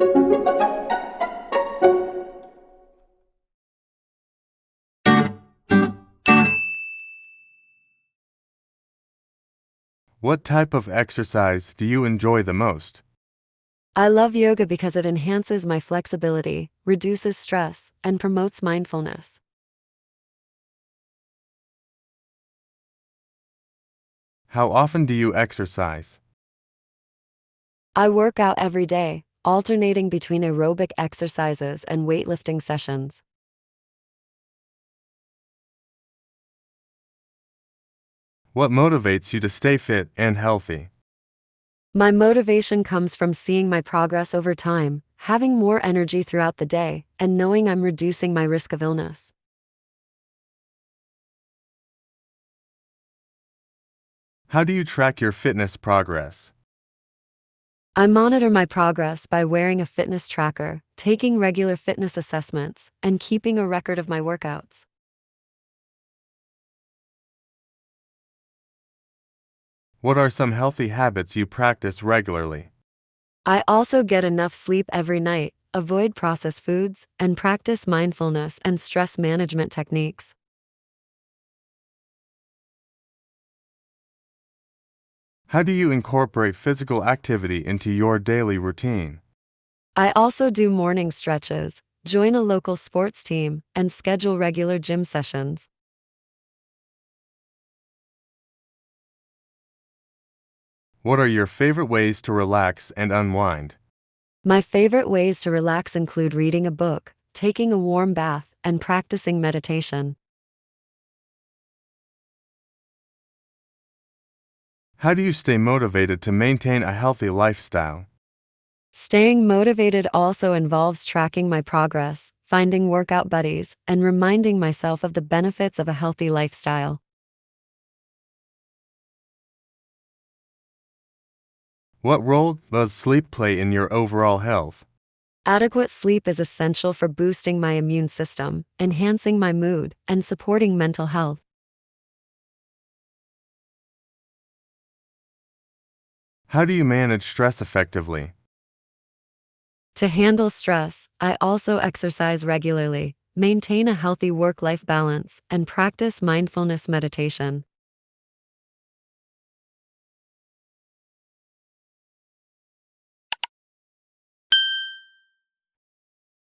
What type of exercise do you enjoy the most? I love yoga because it enhances my flexibility, reduces stress, and promotes mindfulness. How often do you exercise? I work out every day, alternating between aerobic exercises and weightlifting sessions. What motivates you to stay fit and healthy? My motivation comes from seeing my progress over time, having more energy throughout the day, and knowing I'm reducing my risk of illness. How do you track your fitness progress? I monitor my progress by wearing a fitness tracker, taking regular fitness assessments, and keeping a record of my workouts. What are some healthy habits you practice regularly? I also get enough sleep every night, avoid processed foods, and practice mindfulness and stress management techniques. How do you incorporate physical activity into your daily routine? I also do morning stretches, join a local sports team, and schedule regular gym sessions. What are your favorite ways to relax and unwind? My favorite ways to relax include reading a book, taking a warm bath, and practicing meditation. How do you stay motivated to maintain a healthy lifestyle? Staying motivated also involves tracking my progress, finding workout buddies, and reminding myself of the benefits of a healthy lifestyle. What role does sleep play in your overall health? Adequate sleep is essential for boosting my immune system, enhancing my mood, and supporting mental health. How do you manage stress effectively? To handle stress, I also exercise regularly, maintain a healthy work-life balance, and practice mindfulness meditation.